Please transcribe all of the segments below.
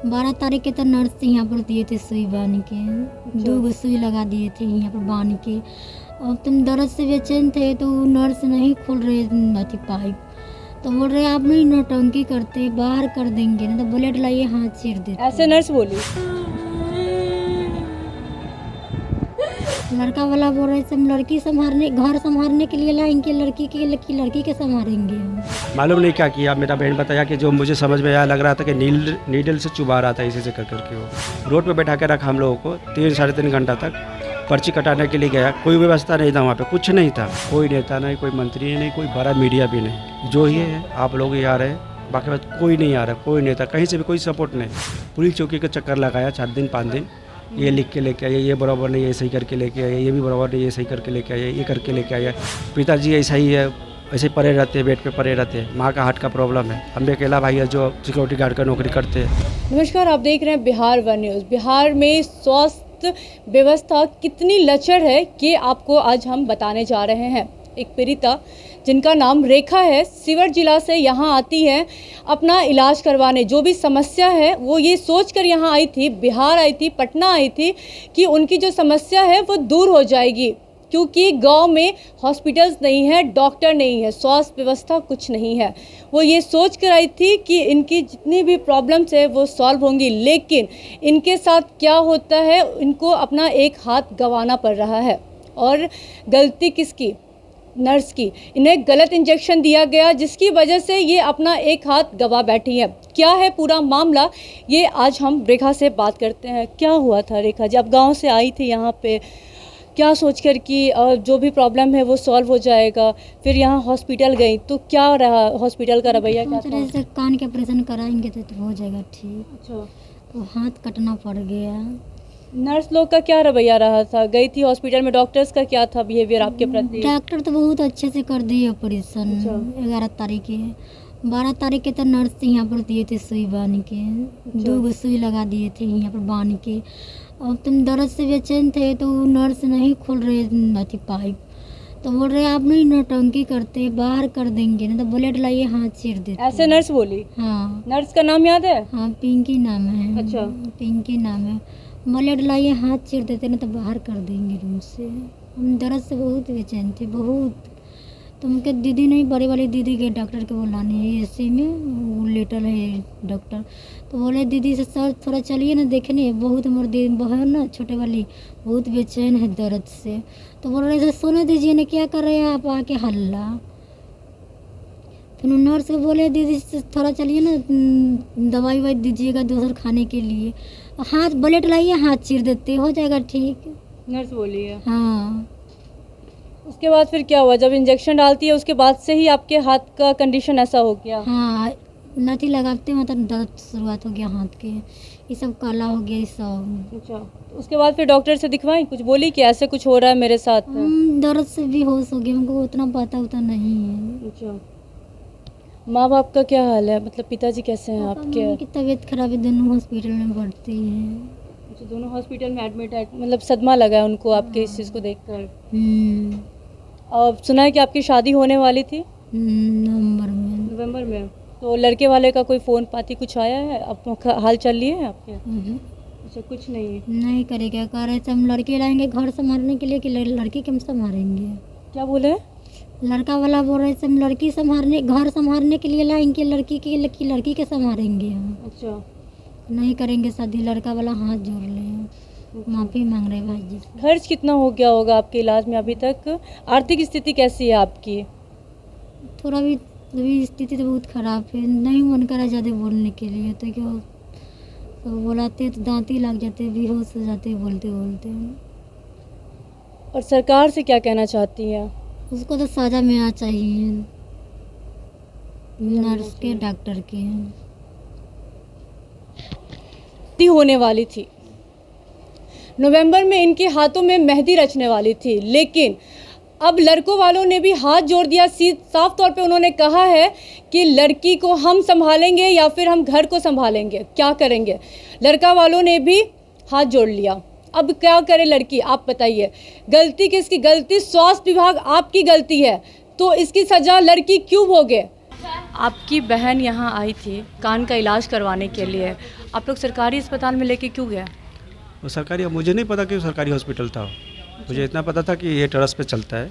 12 तारीख के तो नर्स यहाँ पर दिए थे सुई बांध के, 2 सुई लगा दिए थे यहाँ पर बांध के। अब तुम दर्द से बेचैन थे तो नर्स नहीं खोल रहे थी पाइप, तो बोल रहे आप नहीं नौटंकी करते, बाहर कर देंगे ना, तो बुलेट लाइए हाथ चीर देते। ऐसे नर्स बोली। लड़का वाला बोल रहे थे हम लड़की संभालने, घर संभालने के लिए लाएंगे, लड़की के संभालेंगे हम। मालूम नहीं क्या किया। मेरा बहन बताया कि जो मुझे समझ में आया, लग रहा था कि नीडल से चुभा रहा था, इसी से कर करके वो रोड पे बैठा के रखा हम लोगों को 3-3.5 घंटा तक। पर्ची कटाने के लिए गया, कोई व्यवस्था नहीं था वहाँ पे, कुछ नहीं था, कोई नेता नहीं, कोई मंत्री नहीं, कोई बड़ा मीडिया भी नहीं। जो ही है आप लोग ही आ रहे हैं, बाकी बात कोई नहीं आ रहा, कोई नेता कहीं से भी कोई सपोर्ट नहीं। पुलिस चौकी का चक्कर लगाया 4 दिन 5 दिन, ये लिख के लेके आया, ये बराबर नहीं, ये सही करके लेके आया, ये भी बराबर नहीं, ये सही करके लेके आया, ये करके लेके आया। पिताजी ऐसा ही है, ऐसे पड़े रहते हैं, बेड पे पड़े रहते हैं। माँ का हार्ट का प्रॉब्लम है। हम भी अकेला भाई है जो सिक्योरिटी गार्ड का नौकरी करते हैं। नमस्कार, आप देख रहे हैं बिहार वन न्यूज़। बिहार में स्वास्थ्य व्यवस्था कितनी लचर है कि आपको आज हम बताने जा रहे हैं। एक पीड़िता जिनका नाम रेखा है, सीवर जिला से यहाँ आती है अपना इलाज करवाने। जो भी समस्या है वो ये सोचकर यहाँ आई थी, बिहार आई थी, पटना आई थी कि उनकी जो समस्या है वो दूर हो जाएगी, क्योंकि गांव में हॉस्पिटल्स नहीं है, डॉक्टर नहीं है, स्वास्थ्य व्यवस्था कुछ नहीं है। वो ये सोच कर आई थी कि इनकी जितनी भी प्रॉब्लम्स है वो सॉल्व होंगी, लेकिन इनके साथ क्या होता है, इनको अपना एक हाथ गंवाना पड़ रहा है। और गलती किसकी? नर्स की। इन्हें गलत इंजेक्शन दिया गया, जिसकी वजह से ये अपना एक हाथ गंवा बैठी है। क्या है पूरा मामला, ये आज हम रेखा से बात करते हैं। क्या हुआ था रेखा जी? आप गाँव से आई थी यहाँ पे, क्या सोचकर कि जो भी प्रॉब्लम है वो सॉल्व हो जाएगा, फिर यहाँ हॉस्पिटल गई तो क्या रहा हॉस्पिटल का रवैया? क्या था? कान के ऑपरेशन कराएंगे तो हो जाएगा ठीक। अच्छा, तो हाथ कटना पड़ गया। नर्स लोग का क्या रवैया रहा था? गई थी हॉस्पिटल में, डॉक्टर्स का क्या था बिहेवियर आपके प्रति? डॉक्टर तो बहुत अच्छे से कर दिए ऑपरेशन। 11 तारीख के, 12 तारीख के तो नर्स यहाँ पर दिए थे सुई बांध के, 2 सुई लगा दिए थे यहाँ पर बांध के। अब तुम दर्द से बेचैन थे तो नर्स नहीं खोल रहे थी पाइप, तो बोल रहे आप नहीं नौटंकी करते, बाहर कर देंगे ना, तो बुलेट लाइए हाथ चीर देते। ऐसे नर्स बोली? हाँ। नर्स का नाम याद है? हाँ, पिंकी नाम है। अच्छा, पिंकी नाम है। बुलेट लाइए हाथ चीर देते ना, तो बाहर कर देंगे रूम से। हम दर्द से बहुत बेचैन थे, बहुत। तो उनके दीदी नहीं, बड़ी वाली दीदी के डॉक्टर के बुलाने है, एसी में वो लेटल है डॉक्टर। तो बोले दीदी से सर थोड़ा चलिए ना देखने, बहुत हमारे दीदी बहन ना छोटे वाली बहुत बेचैन है दर्द से। तो बोल रहे सोने दीजिए ना, क्या कर रहे हैं आप आके हल्ला। फिर नर्स को बोले दीदी से थोड़ा चलिए ना, दवाई ववाई दीजिएगा दूसर खाने के लिए, हाथ बुलेट लाइए हाथ चीर देते, हो जाएगा ठीक। नर्स बोली है। हाँ। उसके बाद फिर क्या हुआ? जब इंजेक्शन डालती है उसके बाद से ही आपके हाथ का कंडीशन ऐसा हो गया? हाँ, नथी लगाते मतलब दर्द शुरुआत हो गया हाथ के, ये सब काला हो गया ये सब। अच्छा, तो उसके बाद फिर डॉक्टर से दिखवाई, कुछ बोली कि ऐसे कुछ हो रहा है मेरे साथ? दर्द से भी होश हो गया, हमको उतना पता उतना नहीं है। अच्छा, माँ बाप का क्या हाल है, मतलब पिताजी कैसे हैं आपके? की तबीयत खराब है, दोनों हॉस्पिटल में भर्ती है। अच्छा, दोनों हॉस्पिटल में एडमिट है, मतलब सदमा लगा है उनको आपके इस चीज़ को देखकर। अब सुना है कि आपकी शादी होने वाली थी नवंबर में। तो लड़के वाले का कोई फ़ोन पाती कुछ आया है? आप हाल चल लिए हैं आपके? अच्छा, कुछ नहीं करेगा, कह रहे थे हम लड़के लाएंगे घर संभालने के लिए कि लड़की के हम संभालेंगे। क्या बोले? लड़का वाला बोल रहे थे हम लड़की संभालने, घर संभालने के लिए लाएंगे, लड़की के संभालेंगे हम। अच्छा, नहीं करेंगे शादी। लड़का वाला हाथ जोड़ ले, माफ़ी मांग रहे भाई जी। खर्च कितना हो गया होगा आपके इलाज में अभी तक? आर्थिक स्थिति कैसी है आपकी? थोड़ा भी अभी स्थिति तो बहुत ख़राब है, नहीं मन करा ज़्यादा बोलने के लिए, तो क्या तो बोलाते तो दांत ही लग जाते, बेहोश हो जाते बोलते बोलते। और सरकार से क्या कहना चाहती हैं? उसको तो सजा मिलना चाहिए, नर्स के डॉक्टर के। होने वाली थी नवंबर में, इनके हाथों में मेहंदी रचने वाली थी, लेकिन अब लड़कों वालों ने भी हाथ जोड़ दिया। साफ तौर पे उन्होंने कहा है कि लड़की को हम संभालेंगे या फिर हम घर को संभालेंगे, क्या करेंगे। लड़का वालों ने भी हाथ जोड़ लिया। अब क्या करे लड़की, आप बताइए। गलती किसकी? गलती स्वास्थ्य विभाग, आपकी गलती है, तो इसकी सजा लड़की क्यों भोगे? आपकी बहन यहाँ आई थी कान का इलाज करवाने के लिए, आप लोग सरकारी अस्पताल में लेके क्यों गया? वो सरकारी, मुझे नहीं पता कि वो सरकारी हॉस्पिटल था। मुझे इतना पता था कि ये ट्रस्ट पे चलता है।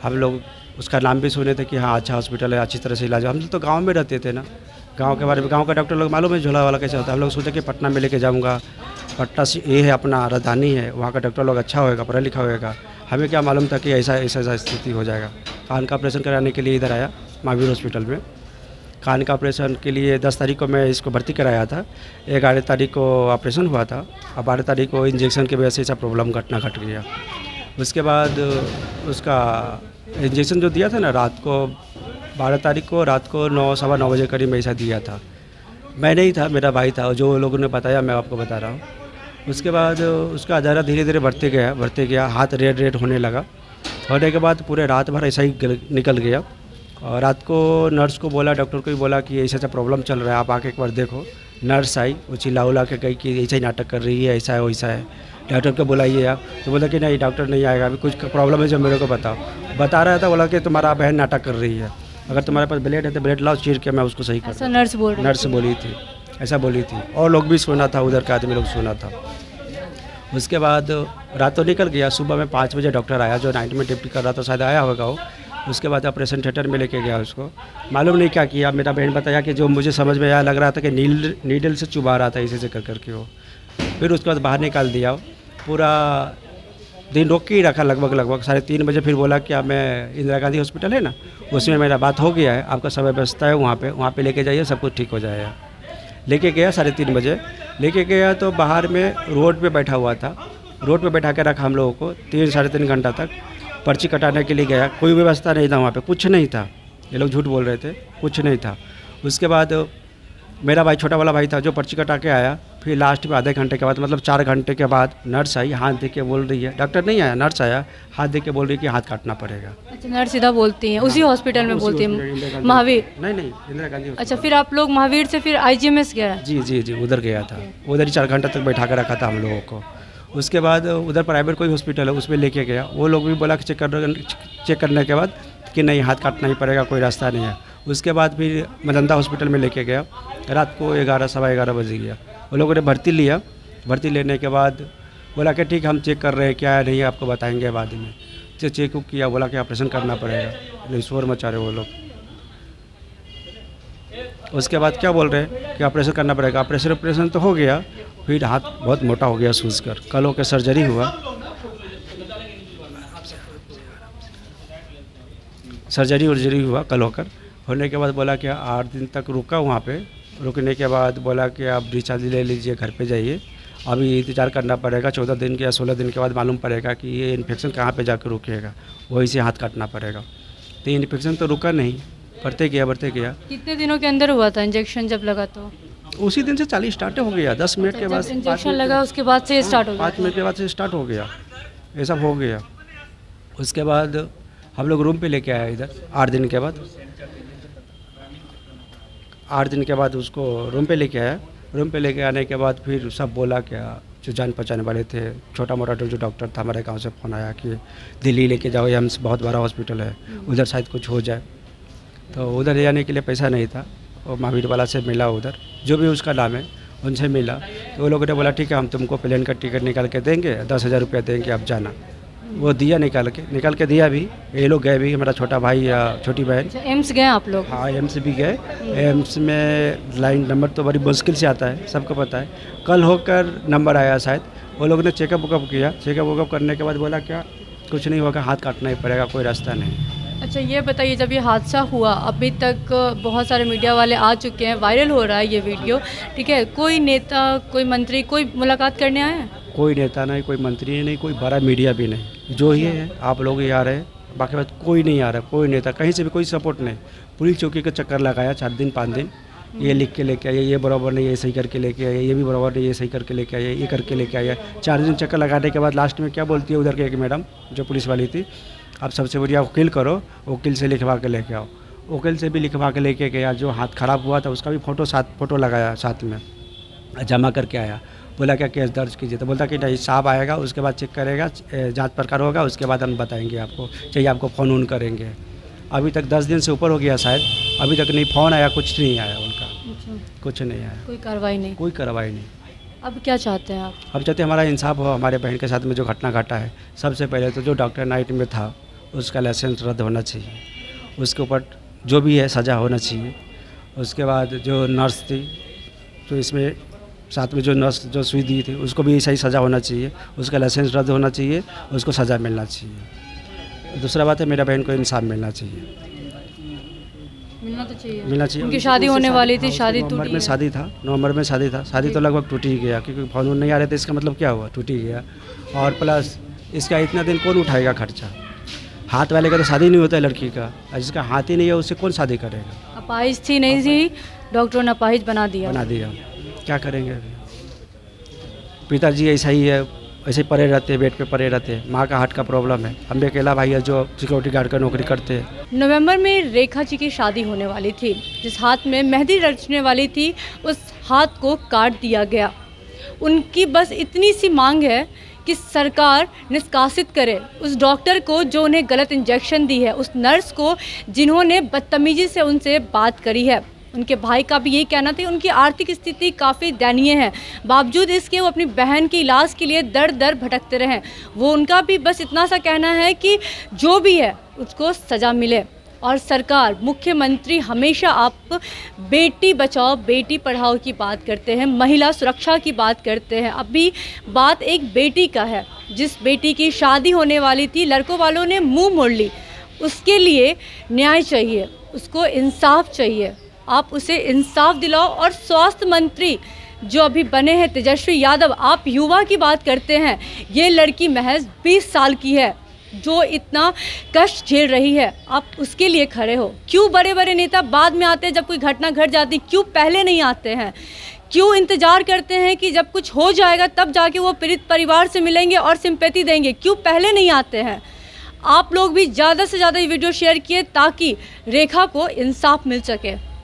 हम लोग उसका नाम भी सुने थे कि हाँ अच्छा हॉस्पिटल है, अच्छी तरह से इलाज। हम तो गांव में रहते थे ना, गांव के बारे में, गांव का डॉक्टर लोग मालूम है झोला वाला कैसे होता है। हम लोग सोचे कि पटना में लेके जाऊँगा, पटना से ये है अपना राजधानी है, वहाँ का डॉक्टर लोग अच्छा होएगा, पढ़ा लिखा होएगा। हमें क्या मालूम था कि ऐसा स्थिति हो जाएगा। कान का ऑपरेशन कराने के लिए इधर आया महावीर हॉस्पिटल में। कान का ऑपरेशन के लिए 10 तारीख को मैं इसको भर्ती कराया था। 11 तारीख को ऑपरेशन हुआ था और 12 तारीख को इंजेक्शन की वजह से ऐसा प्रॉब्लम घटना घट गया। उसके बाद उसका इंजेक्शन जो दिया था ना रात को, 12 तारीख को रात को 9 सवा 9 बजे करीब में ऐसा दिया था। मैं नहीं था, मेरा भाई था, जो लोगों ने बताया मैं आपको बता रहा हूँ। उसके बाद उसका दर्रा धीरे धीरे बढ़ते गया, हाथ रेड होने लगा। होने के बाद पूरे रात भर ऐसा ही निकल गया। और रात को नर्स को बोला, डॉक्टर को भी बोला कि ऐसा प्रॉब्लम चल रहा है, आप आके एक बार देखो। नर्स आई, वो चिल्ला उला के कही कि ऐसा ही नाटक कर रही है, ऐसा है वैसा है, डॉक्टर को बुलाइए आप। तो बोला कि नहीं डॉक्टर नहीं आएगा, अभी कुछ प्रॉब्लम है जो मेरे को बताओ। बता रहा था, बोला कि तुम्हारा बहन नाटक कर रही है, अगर तुम्हारे पास ब्लेड है तो ब्लेड लाओ, चीर के मैं उसको सही कर। ऐसा नर्स बोली थी, ऐसा बोली थी। और लोग भी सुना था, उधर के आदमी लोग सुना था। उसके बाद रात तो निकल गया, सुबह में 5 बजे डॉक्टर आया, जो नाइट में ड्यूटी कर रहा था, शायद आया होगा वो। उसके बाद ऑपरेशन थिएटर में लेके गया उसको। मालूम नहीं क्या किया, मेरा बहन बताया कि जो मुझे समझ में आया, लग रहा था कि नीडल से चुबा रहा था इसी से कर के वो। फिर उसके बाद बाहर निकाल दिया। पूरा दिन रोक के ही रखा लगभग 3:30 बजे। फिर बोला कि अब मैं इंदिरा गांधी हॉस्पिटल है ना, उसमें मेरा बात हो गया है, आपका समय व्यवस्था है वहाँ पे लेके जाइए, सब कुछ ठीक हो जाएगा। लेके गया 3:30 बजे, लेके गया तो बाहर में रोड पे बैठा हुआ था। रोड पे बैठा के रखा हम लोगों को 3-3.5 घंटा तक। पर्ची कटाने के लिए गया, कोई व्यवस्था नहीं था वहाँ पे, कुछ नहीं था। ये लोग झूठ बोल रहे थे, कुछ नहीं था। उसके बाद मेरा भाई, छोटा वाला भाई था, जो पर्ची कटा के आया। फिर लास्ट में आधे घंटे के बाद, मतलब 4 घंटे के बाद नर्स आई, हाथ दे के बोल रही है, डॉक्टर नहीं आया, नर्स आया, हाथ दे के बोल रही है कि हाथ काटना पड़ेगा। अच्छा, नर्स सीधा बोलती हैं उसी हॉस्पिटल में बोलती हैं? महावीर? नहीं, इंदिरा गांधी। अच्छा, फिर आप लोग महावीर से फिर IGMS गया? जी, उधर गया था। उधर ही 4 घंटे तक बैठा कर रखा था हम लोगों को। उसके बाद उधर प्राइवेट कोई हॉस्पिटल है, उसमें लेके गया। वो लोग भी बोला कि चेक करने के बाद कि नहीं, हाथ काटना ही पड़ेगा, कोई रास्ता नहीं है। उसके बाद फिर मदंदा हॉस्पिटल में लेके गया। रात को 11 सवा 11 बजे गया। वो लोगों ने भर्ती लिया। भर्ती लेने के बाद बोला कि ठीक, हम चेक कर रहे हैं, क्या है नहीं है आपको बताएंगे बाद में। चेक किया, बोला कि ऑपरेशन करना पड़ेगा। नहीं, शोर मचा रहे वो लोग। उसके बाद क्या बोल रहे हैं कि ऑपरेशन करना पड़ेगा। ऑपरेशन तो हो गया, फिर हाथ बहुत मोटा हो गया सूज कर। कल होकर सर्जरी हुआ, सर्जरी हुआ कल होकर। होने के बाद बोला कि 8 दिन तक रुका वहाँ पे। रुकने के बाद बोला कि आप डिस्चार्ज ले लीजिए, घर पे जाइए, अभी इंतज़ार करना पड़ेगा। 14 दिन के या 16 दिन के बाद मालूम पड़ेगा कि ये इन्फेक्शन कहाँ पे जाकर रुकेगा, वहीं से हाथ काटना पड़ेगा। तो इन्फेक्शन तो रुका नहीं, बढ़ते गया। कितने दिनों के अंदर हुआ था इंजेक्शन जब लगा? तो उसी दिन से 40 स्टार्ट हो गया। 10 मिनट के बाद इंजेक्शन लगा, उसके बाद से स्टार्ट हो गया? 5 मिनट के बाद से स्टार्ट हो गया, ऐसा हो गया। उसके बाद हम लोग रूम पे लेके आए इधर 8 दिन के बाद। 8 दिन के बाद उसको रूम पे लेके आया। रूम पे लेके आने के बाद फिर सब बोला क्या, जो जान पहचाने वाले थे, छोटा मोटा जो डॉक्टर था, हमारे गांव से फ़ोन आया कि दिल्ली लेके जाओ, एम्स बहुत बड़ा हॉस्पिटल है, उधर शायद कुछ हो जाए। तो उधर ले जाने के लिए पैसा नहीं था। और महावीर वाला से मिला, उधर जो भी उसका नाम है उनसे मिला। तो वो लोगों ने बोला ठीक है, हम तुमको प्लेन का टिकट निकाल के देंगे, 10,000 रुपया देंगे, आप जाना। वो दिया, निकाल के दिया भी। ये लोग गए भी, हमारा छोटा भाई या छोटी बहन। एम्स गए आप लोग? हाँ, एम्स भी गए। एम्स में लाइन नंबर तो बड़ी मुश्किल से आता है, सबको पता है। कल होकर नंबर आया शायद। वो लोग ने चेकअप किया। चेकअप करने के बाद बोला क्या, कुछ नहीं होगा, हाथ काटना ही पड़ेगा, कोई रास्ता नहीं। अच्छा, ये बताइए, जब ये हादसा हुआ अभी तक बहुत सारे मीडिया वाले आ चुके हैं, वायरल हो रहा है ये वीडियो, ठीक है, कोई नेता, कोई मंत्री, कोई मुलाकात करने आए हैं? कोई नेता नहीं, कोई मंत्री नहीं, कोई बड़ा मीडिया भी नहीं। जो ये है आप लोग ही आ रहे हैं, बाकी बात कोई नहीं आ रहा, कोई नेता कहीं से भी कोई सपोर्ट नहीं। पुलिस चौकी का चक्कर लगाया 4 दिन 5 दिन, ये लिख के लेके आइए, ये बराबर नहीं, ये सही करके लेके आइए, ये भी बराबर नहीं, ये सही करके लेके आइए, ये करके लेके आइए। 4 दिन चक्कर लगाने के बाद लास्ट में क्या बोलती है उधर के एक मैडम जो पुलिस वाली थी, आप सबसे बढ़िया वकील करो, वकील से लिखवा के लेके आओ। वकील से भी लिखवा के लेके गया। जो हाथ ख़राब हुआ था उसका भी फ़ोटो लगाया, साथ में जमा करके आया। बोला क्या केस दर्ज कीजिए, तो बोलता कि नहीं, साहब आएगा, उसके बाद चेक करेगा, जांच पड़ताल होगा, उसके बाद हम बताएंगे आपको, चाहिए आपको फ़ोन करेंगे। अभी तक 10 दिन से ऊपर हो गया शायद, अभी तक नहीं फ़ोन आया, कुछ नहीं आया उनका, कुछ नहीं आया, कोई कार्रवाई नहीं। कोई कार्रवाई नहीं। अब क्या चाहते हैं आप? अब चाहते हैं हमारा इंसाफ हो, हमारे बहन के साथ में जो घटना घटा है। सबसे पहले तो जो डॉक्टर नाइट में था उसका लाइसेंस रद्द होना चाहिए, उसके ऊपर जो भी है सज़ा होना चाहिए। उसके बाद जो नर्स थी, तो इसमें साथ में जो नर्स जो सुई दी थी उसको भी ऐसा ही सज़ा होना चाहिए, उसका लाइसेंस रद्द होना चाहिए, उसको सज़ा मिलना चाहिए। दूसरा बात है मेरा बहन को इंसाफ मिलना चाहिए, मिलना तो चाहिए, मिलना चाहिए। उनकी शादी होने वाली थी, शादी नवंबर टूटी में है। शादी था, नवंबर में शादी था, शादी तो लगभग टूट ही गया क्योंकि फ़ोन नहीं आ रहे थे। इसका मतलब क्या हुआ, टूट ही गया। और प्लस इसका इतना दिन कौन उठाएगा खर्चा? हाथ वाले का तो शादी नहीं होता है लड़की का, और जिसका हाथ ही नहीं है उससे कौन शादी करेगा? अपाहिज थी नहीं थी, डॉक्टरों ने अपाहिज बना दिया। क्या करेंगे अभी? पिताजी ऐसा ही है, ऐसे ही पड़े रहते हैं, बेड पे पड़े रहते हैं। माँ का हार्ट का प्रॉब्लम है, हम भी अकेला भाई है जो सिक्योरिटी गार्ड का नौकरी करते हैं। नवंबर में रेखा जी की शादी होने वाली थी, जिस हाथ में मेहंदी रचने वाली थी उस हाथ को काट दिया गया। उनकी बस इतनी सी मांग है कि सरकार निष्कासित करे उस डॉक्टर को जो उन्हें गलत इंजेक्शन दी है, उस नर्स को जिन्होंने बदतमीजी से उनसे बात करी है। उनके भाई का भी यही कहना था, उनकी आर्थिक स्थिति काफ़ी दयनीय है, बावजूद इसके वो अपनी बहन के इलाज के लिए दर दर भटकते रहे। वो उनका भी बस इतना सा कहना है कि जो भी है उसको सज़ा मिले। और सरकार, मुख्यमंत्री हमेशा आप बेटी बचाओ बेटी पढ़ाओ की बात करते हैं, महिला सुरक्षा की बात करते हैं। अभी बात एक बेटी का है, जिस बेटी की शादी होने वाली थी, लड़कों वालों ने मुंह मोड़ ली। उसके लिए न्याय चाहिए, उसको इंसाफ चाहिए। आप उसे इंसाफ दिलाओ। और स्वास्थ्य मंत्री जो अभी बने हैं तेजस्वी यादव, आप युवा की बात करते हैं, ये लड़की महज 20 साल की है जो इतना कष्ट झेल रही है, आप उसके लिए खड़े हो। क्यों बड़े बड़े नेता बाद में आते हैं जब कोई घटना घट जाती, क्यों पहले नहीं आते हैं? क्यों इंतज़ार करते हैं कि जब कुछ हो जाएगा तब जाके वो पीड़ित परिवार से मिलेंगे और सिंपैथी देंगे? क्यों पहले नहीं आते हैं? आप लोग भी ज़्यादा से ज़्यादा ये वीडियो शेयर किए ताकि रेखा को इंसाफ मिल सके।